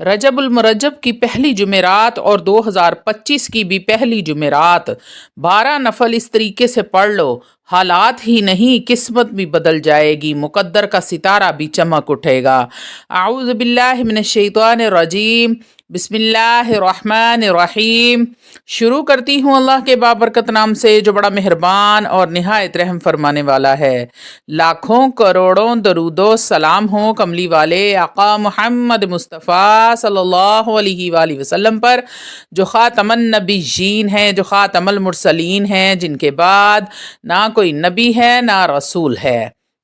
رجب المرجب کی پہلی جمعرات اور 2025 کی بھی پہلی جمعرات 12 نفل اس طریقے سے پڑھ لو، حالات ہی نہیں قسمت بھی بدل جائے گی، مقدر کا ستارہ بھی چمک اٹھے گا۔ اعوذ باللہ من الشیطان الرجیم، بسم اللہ الرحمن الرحیم۔ شروع کرتی ہوں اللہ کے بابرکت نام سے جو بڑا مہربان اور نہایت رحم فرمانے والا ہے۔ لاکھوں کروڑوں درود و سلام ہوں کملی والے آقا محمد مصطفیٰ صلی اللہ علیہ وآلہ وسلم پر، جو خاتم النبیین ہیں، جو خاتم المرسلین ہیں، جن کے بعد نہ کوئی نبی ہے نہ رسول ہے۔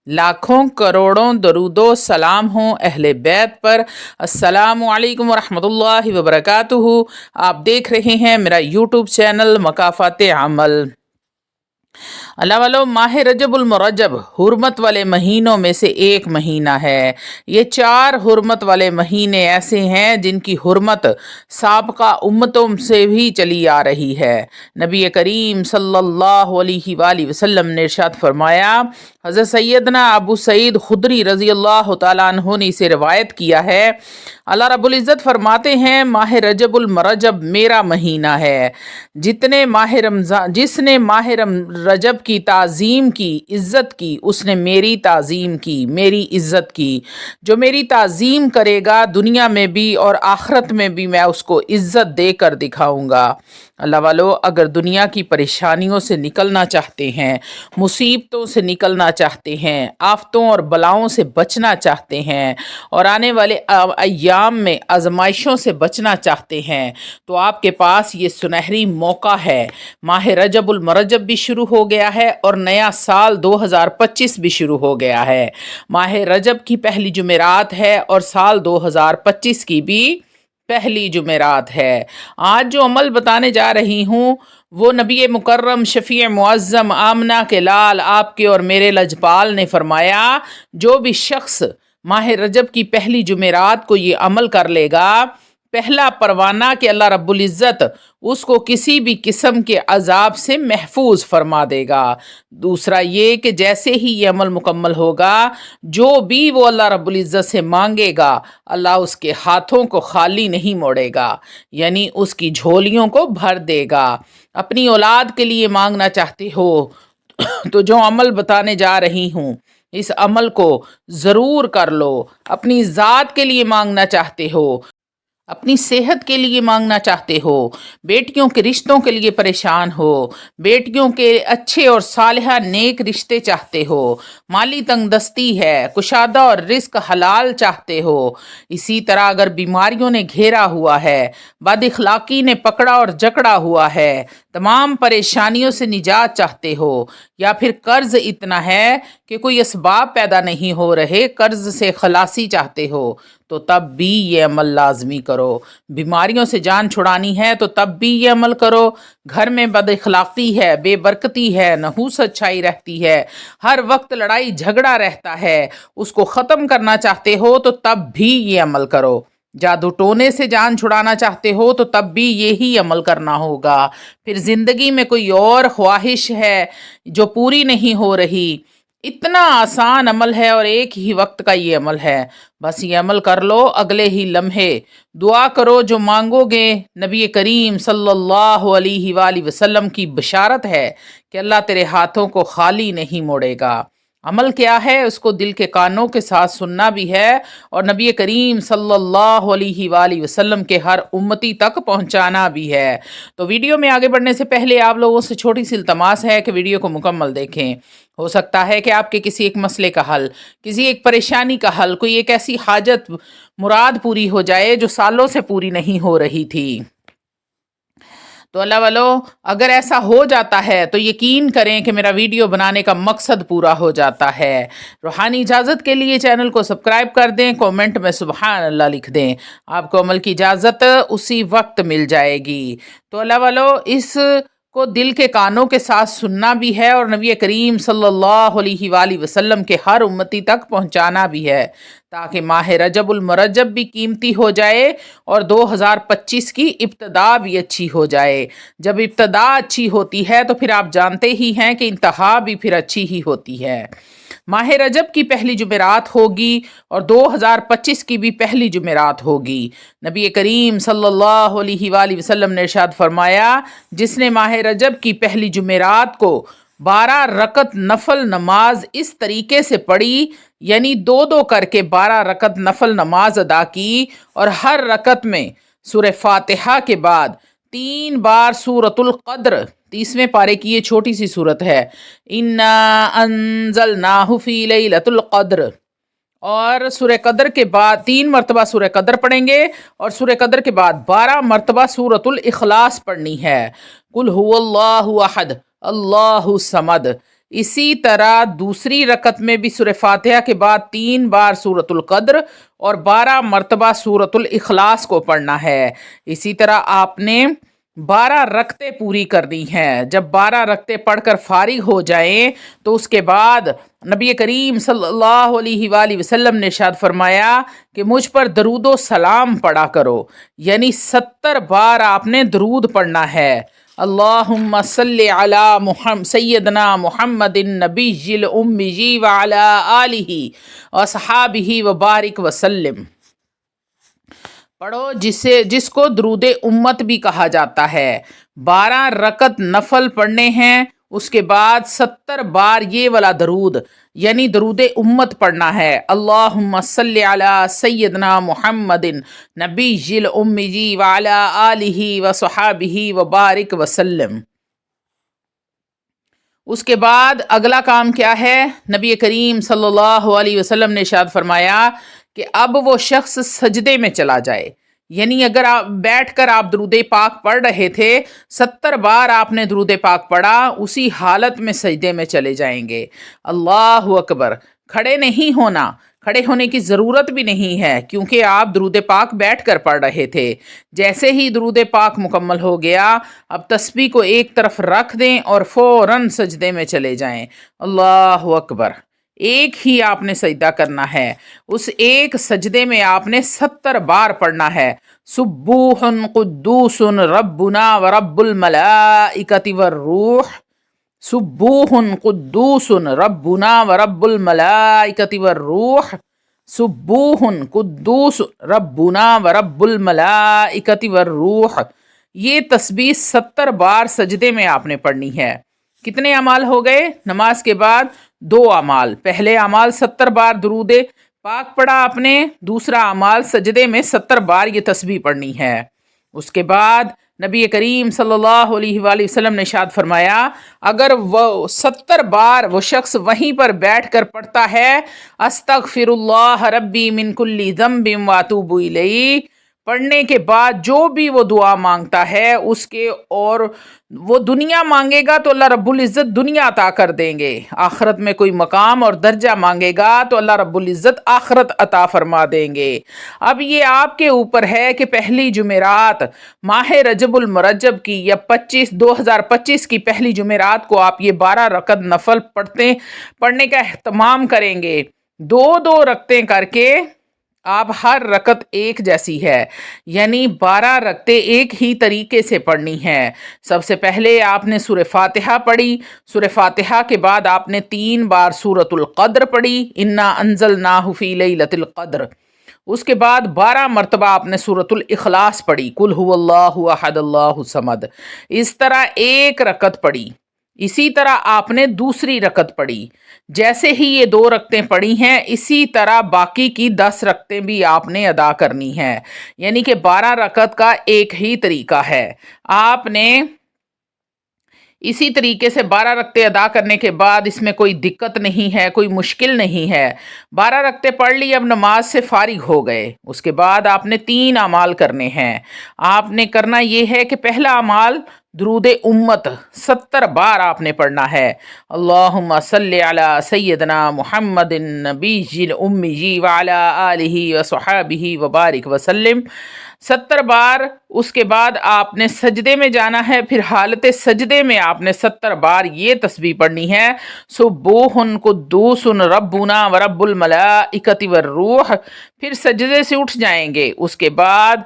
لاکھوں کروڑوں درود و سلام ہوں اہل بیت پر۔ السلام علیکم ورحمۃ اللہ وبرکاتہ۔ آپ دیکھ رہے ہیں میرا یوٹیوب چینل مکافات عمل۔ اللہ والو، ماہ رجب المرجب حرمت والے مہینوں میں سے ایک مہینہ ہے۔ یہ 4 حرمت والے مہینے ایسے ہیں جن کی حرمت سابقہ امتوں سے بھی چلی آ رہی ہے۔ نبی کریم صلی اللہ علیہ وآلہ وسلم نے ارشاد فرمایا، حضرت سیدنا ابو سعید خدری رضی اللہ تعالیٰ عنہ نے اسے روایت کیا ہے، اللہ رب العزت فرماتے ہیں ماہ رجب المرجب میرا مہینہ ہے۔ جس نے ماہ رجب کی تعظیم کی، عزت کی، اس نے میری تعظیم کی، میری عزت کی۔ جو میری تعظیم کرے گا دنیا میں بھی اور آخرت میں بھی میں اس کو عزت دے کر دکھاؤں گا۔ اللہ والو، اگر دنیا کی پریشانیوں سے نکلنا چاہتے ہیں، مصیبتوں سے نکلنا چاہتے ہیں، آفتوں اور بلاؤں سے بچنا چاہتے ہیں اور آنے والے ایام میں آزمائشوں سے بچنا چاہتے ہیں، تو آپ کے پاس یہ سنہری موقع ہے۔ ماہ رجب المرجب بھی شروع ہو گیا ہے اور نیا سال 2025 بھی شروع ہو گیا ہے۔ ماہ رجب کی پہلی جمعرات ہے اور سال 2025 کی بھی پہلی جمعرات ہے۔ آج جو عمل بتانے جا رہی ہوں وہ نبی مکرم شفیع معظم آمنہ کے لال آپ کے اور میرے لجپال نے فرمایا، جو بھی شخص ماہ رجب کی پہلی جمعرات کو یہ عمل کر لے گا، پہلا پروانہ کہ اللہ رب العزت اس کو کسی بھی قسم کے عذاب سے محفوظ فرما دے گا۔ دوسرا یہ کہ جیسے ہی یہ عمل مکمل ہوگا، جو بھی وہ اللہ رب العزت سے مانگے گا، اللہ اس کے ہاتھوں کو خالی نہیں موڑے گا، یعنی اس کی جھولیوں کو بھر دے گا۔ اپنی اولاد کے لیے مانگنا چاہتے ہو تو جو عمل بتانے جا رہی ہوں اس عمل کو ضرور کر لو۔ اپنی ذات کے لیے مانگنا چاہتے ہو، اپنی صحت کے لیے مانگنا چاہتے ہو، بیٹیوں کے رشتوں کے لیے پریشان ہو، بیٹیوں کے اچھے اور صالحہ نیک رشتے چاہتے ہو، مالی تنگ دستی ہے، کشادہ اور رزق حلال چاہتے ہو، اسی طرح اگر بیماریوں نے گھیرا ہوا ہے، بد اخلاقی نے پکڑا اور جکڑا ہوا ہے، تمام پریشانیوں سے نجات چاہتے ہو، یا پھر قرض اتنا ہے کہ کوئی اسباب پیدا نہیں ہو رہے، قرض سے خلاصی چاہتے ہو، تو تب بھی یہ عمل لازمی کرو۔ بیماریوں سے جان چھڑانی ہے تو تب بھی یہ عمل کرو۔ گھر میں بد اخلاقی ہے، بے برکتی ہے، نحوست چھائی رہتی ہے، ہر وقت لڑائی جھگڑا رہتا ہے، اس کو ختم کرنا چاہتے ہو تو تب بھی یہ عمل کرو۔ جادو ٹونے سے جان چھڑانا چاہتے ہو تو تب بھی یہی عمل کرنا ہوگا۔ پھر زندگی میں کوئی اور خواہش ہے جو پوری نہیں ہو رہی، اتنا آسان عمل ہے اور ایک ہی وقت کا یہ عمل ہے، بس یہ عمل کر لو، اگلے ہی لمحے دعا کرو جو مانگو گے۔ نبی کریم صلی اللہ علیہ وآلہ وسلم کی بشارت ہے کہ اللہ تیرے ہاتھوں کو خالی نہیں موڑے گا۔ عمل کیا ہے اس کو دل کے کانوں کے ساتھ سننا بھی ہے اور نبی کریم صلی اللہ علیہ وآلہ وسلم کے ہر امتی تک پہنچانا بھی ہے۔ تو ویڈیو میں آگے بڑھنے سے پہلے آپ لوگوں سے چھوٹی سی التماس ہے کہ ویڈیو کو مکمل دیکھیں۔ ہو سکتا ہے کہ آپ کے کسی ایک مسئلے کا حل، کسی ایک پریشانی کا حل، کوئی ایک ایسی حاجت مراد پوری ہو جائے جو سالوں سے پوری نہیں ہو رہی تھی۔ تو اللہ والو، اگر ایسا ہو جاتا ہے تو یقین کریں کہ میرا ویڈیو بنانے کا مقصد پورا ہو جاتا ہے۔ روحانی اجازت کے لیے چینل کو سبسکرائب کر دیں، کومنٹ میں سبحان اللہ لکھ دیں، آپ کو عمل کی اجازت اسی وقت مل جائے گی۔ تو اللہ والو، اس کو دل کے کانوں کے ساتھ سننا بھی ہے اور نبی کریم صلی اللہ علیہ وآلہ وسلم کے ہر امتی تک پہنچانا بھی ہے، تاکہ ماہ رجب المرجب بھی قیمتی ہو جائے اور 2025 کی ابتدا بھی اچھی ہو جائے۔ جب ابتدا اچھی ہوتی ہے تو پھر آپ جانتے ہی ہیں کہ انتہا بھی پھر اچھی ہی ہوتی ہے۔ ماہ رجب کی پہلی جمعرات ہوگی اور 2025 کی بھی پہلی جمعرات ہوگی۔ نبی کریم صلی اللہ علیہ وآلہ وسلم نے ارشاد فرمایا، جس نے ماہ رجب کی پہلی جمعرات کو 12 رکعت نفل نماز اس طریقے سے پڑھی، یعنی 2 کر کے 12 رکعت نفل نماز ادا کی، اور ہر رکعت میں سورہ فاتحہ کے بعد 3 بار سورۃ القدر، 30ویں پارے کی یہ چھوٹی سی سورت ہے، انا انزلناہ فی لیلۃ القدر، اور سورہ قدر کے بعد 3 مرتبہ سورہ قدر پڑھیں گے، اور سورہ قدر کے بعد 12 مرتبہ سورۃ الاخلاص پڑھنی ہے، قل هو اللہ احد اللہ الصمد۔ اسی طرح دوسری رکعت میں بھی سورہ فاتحہ کے بعد 3 بار سورۃ القدر اور 12 مرتبہ سورۃ الاخلاص کو پڑھنا ہے۔ اسی طرح آپ نے 12 رکعتیں پوری کرنی ہیں۔ جب 12 رکعتیں پڑھ کر فارغ ہو جائیں تو اس کے بعد نبی کریم صلی اللہ علیہ وآلہ وسلم نے ارشاد فرمایا کہ مجھ پر درود و سلام پڑھا کرو، یعنی 70 بار آپ نے درود پڑھنا ہے۔ اللہم صلی علی سیدنا محمد النبی الامی وعلی آلہ وصحابہ وبارک وسلم۔ پڑھو جس کو درود امت بھی کہا جاتا ہے۔ 12 رکعت نفل پڑھنے ہیں، اس کے بعد 70 بار یہ والا درود یعنی درود امت پڑھنا ہے۔ اللہم صلی علی سیدنا محمد نبی الامی وعلی آلہ وصحابہ وبارک وسلم۔ اس کے بعد اگلا کام کیا ہے؟ نبی کریم صلی اللہ علیہ وسلم نے ارشاد فرمایا کہ اب وہ شخص سجدے میں چلا جائے، یعنی اگر آپ بیٹھ کر آپ درود پاک پڑھ رہے تھے، 70 بار آپ نے درود پاک پڑھا، اسی حالت میں سجدے میں چلے جائیں گے۔ اللہ اکبر۔ کھڑے نہیں ہونا، کھڑے ہونے کی ضرورت بھی نہیں ہے، کیونکہ آپ درود پاک بیٹھ کر پڑھ رہے تھے۔ جیسے ہی درود پاک مکمل ہو گیا، اب تسبیح کو ایک طرف رکھ دیں اور فوراً سجدے میں چلے جائیں۔ اللہ اکبر۔ ایک ہی آپ نے سجدہ کرنا ہے، اس ایک سجدے میں آپ نے 70 بار پڑھنا ہے۔ سبوح قدوس ربنا ورب الملائکۃ والروح، سبوح قدوس ربنا ورب الملائکۃ والروح، سبوح قدوس ربنا ورب الملائکۃ والروح۔ یہ تسبیح 70 بار سجدے میں آپ نے پڑھنی ہے۔ کتنے اعمال ہو گئے؟ نماز کے بعد 2 اعمال۔ پہلے اعمال 70 بار درود پاک پڑھا آپ نے، دوسرا اعمال سجدے میں 70 بار یہ تسبیح پڑھنی ہے۔ اس کے بعد نبی کریم صلی اللہ علیہ وآلہ وسلم نے ارشاد فرمایا، اگر وہ 70 بار وہ شخص وہیں پر بیٹھ کر پڑھتا ہے، استغفر اللہ ربی من کل ذنب واتوب الیہ، پڑھنے کے بعد جو بھی وہ دعا مانگتا ہے اس کے، اور وہ دنیا مانگے گا تو اللہ رب العزت دنیا عطا کر دیں گے، آخرت میں کوئی مقام اور درجہ مانگے گا تو اللہ رب العزت آخرت عطا فرما دیں گے۔ اب یہ آپ کے اوپر ہے کہ پہلی جمعرات ماہ رجب المرجب کی یا 2025 کی پہلی جمعرات کو آپ یہ 12 رکعت نفل پڑھنے کا اہتمام کریں گے۔ 2 رکعتیں کر کے آپ ہر رکعت ایک جیسی ہے، یعنی 12 رکعتیں ایک ہی طریقے سے پڑھنی ہے۔ سب سے پہلے آپ نے سورہ فاتحہ پڑھی، سورہ فاتحہ کے بعد آپ نے 3 بار سورۃ القدر پڑھی، انا انزلناہ فی لیلۃ القدر۔ اس کے بعد 12 مرتبہ آپ نے سورۃ الاخلاص پڑھی، قل هو اللہ احد اللہ الصمد۔ اس طرح ایک رکعت پڑھی۔ اسی طرح آپ نے دوسری رکعت پڑھی۔ جیسے ہی یہ 2 رکعتیں پڑھی ہیں، اسی طرح باقی کی 10 رکعتیں بھی آپ نے ادا کرنی ہیں، یعنی کہ 12 رکعت کا ایک ہی طریقہ ہے۔ آپ نے اسی طریقے سے 12 رکعتیں ادا کرنے کے بعد اس میں کوئی دقت نہیں ہے، کوئی مشکل نہیں ہے۔ 12 رکعتیں پڑھ لی، اب نماز سے فارغ ہو گئے۔ اس کے بعد آپ نے 3 اعمال کرنے ہیں۔ آپ نے کرنا یہ ہے کہ پہلا اعمال درود امت 70 بار آپ نے پڑھنا ہے۔ اللہم صلی علی سیدنا محمد النبی الامی وعلی آلہ وصحابہ وبارک وسلم، 70 بار۔ اس کے بعد آپ نے سجدے میں جانا ہے، پھر حالت سجدے میں آپ نے 70 بار یہ تسبیح پڑھنی ہے، سبوح قدوس ربنا ورب الملائکۃ والروح۔ پھر سجدے سے اٹھ جائیں گے، اس کے بعد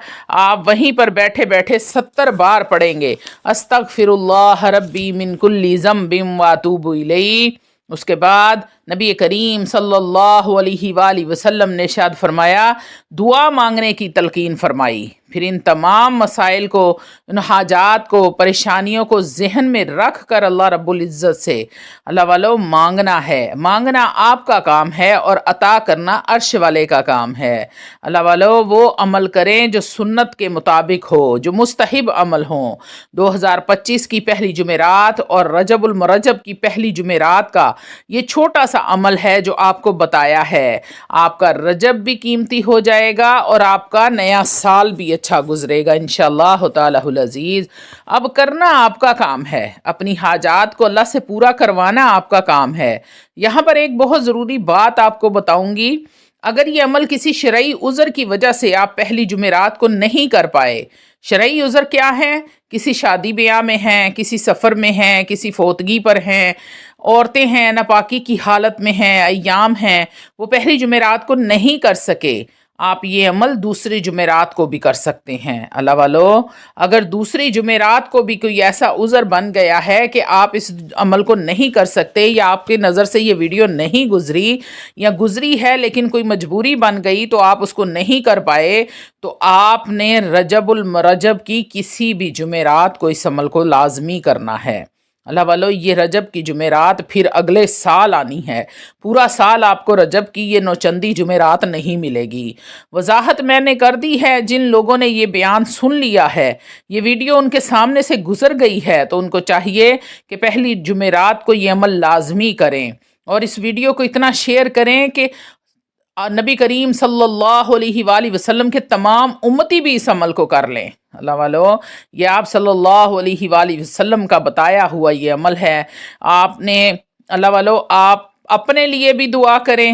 آپ وہیں پر بیٹھے بیٹھے 70 بار پڑھیں گے، استغفر اللہ ربی من کل ذنب واتوب الیہ، اس کے بعد نبی کریم صلی اللہ علیہ وآلہ وسلم نے ارشاد فرمایا، دعا مانگنے کی تلقین فرمائی۔ پھر ان تمام مسائل کو، ان حاجات کو، پریشانیوں کو ذہن میں رکھ کر اللہ رب العزت سے اللہ والو مانگنا ہے۔ مانگنا آپ کا کام ہے اور عطا کرنا عرش والے کا کام ہے۔ اللہ والو وہ عمل کریں جو سنت کے مطابق ہو، جو مستحب عمل ہوں۔ 2025 کی پہلی جمعرات اور رجب المرجب کی پہلی جمعرات کا یہ چھوٹا سا عمل ہے جو آپ کو بتایا ہے۔ آپ کا رجب بھی قیمتی ہو جائے گا اور آپ کا نیا سال بھی اچھا گزرے گا انشاءاللہ تعالی العزیز۔ اب کرنا آپ کا کام ہے، اپنی حاجات کو اللہ سے پورا کروانا آپ کا کام ہے۔ یہاں پر ایک بہت ضروری بات آپ کو بتاؤں گی، اگر یہ عمل کسی شرعی عذر کی وجہ سے آپ پہلی جمعرات کو نہیں کر پائے، شرعی عذر کیا ہے؟ کسی شادی بیاہ میں ہیں، کسی سفر میں ہیں، کسی فوتگی پر ہیں، عورتیں ہیں ناپاکی کی حالت میں ہیں، ایام ہیں، وہ پہلی جمعرات کو نہیں کر سکے، آپ یہ عمل دوسری جمعرات کو بھی کر سکتے ہیں۔ اللہ والو اگر دوسری جمعرات کو بھی کوئی ایسا عذر بن گیا ہے کہ آپ اس عمل کو نہیں کر سکتے، یا آپ کے نظر سے یہ ویڈیو نہیں گزری یا گزری ہے لیکن کوئی مجبوری بن گئی تو آپ اس کو نہیں کر پائے، تو آپ نے رجب المرجب کی کسی بھی جمعرات کو اس عمل کو لازمی کرنا ہے۔ اللہ والو یہ رجب کی جمعرات پھر اگلے سال آنی ہے، پورا سال آپ کو رجب کی یہ نوچندی جمعرات نہیں ملے گی۔ وضاحت میں نے کر دی ہے، جن لوگوں نے یہ بیان سن لیا ہے، یہ ویڈیو ان کے سامنے سے گزر گئی ہے، تو ان کو چاہیے کہ پہلی جمعرات کو یہ عمل لازمی کریں، اور اس ویڈیو کو اتنا شیئر کریں کہ نبی کریم صلی اللہ علیہ وآلہ وسلم کے تمام امتی بھی اس عمل کو کر لیں۔ اللہ والو یہ آپ صلی اللہ علیہ وآلہ وسلم کا بتایا ہوا یہ عمل ہے۔ آپ نے اللہ والو آپ اپنے لیے بھی دعا کریں،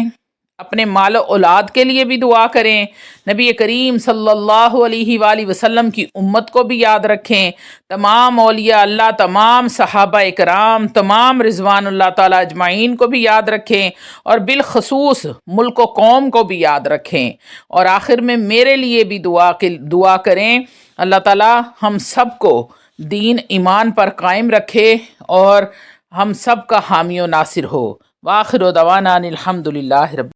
اپنے مال و اولاد کے لیے بھی دعا کریں، نبی کریم صلی اللہ علیہ وآلہ وسلم کی امت کو بھی یاد رکھیں، تمام اولیاء اللہ، تمام صحابہ کرام، تمام رضوان اللہ تعالیٰ اجمعین کو بھی یاد رکھیں، اور بالخصوص ملک و قوم کو بھی یاد رکھیں، اور آخر میں میرے لیے بھی دعا کریں۔ اللہ تعالیٰ ہم سب کو دین ایمان پر قائم رکھے اور ہم سب کا حامی و ناصر ہو۔ وآخر دعوانا الحمدللہ رب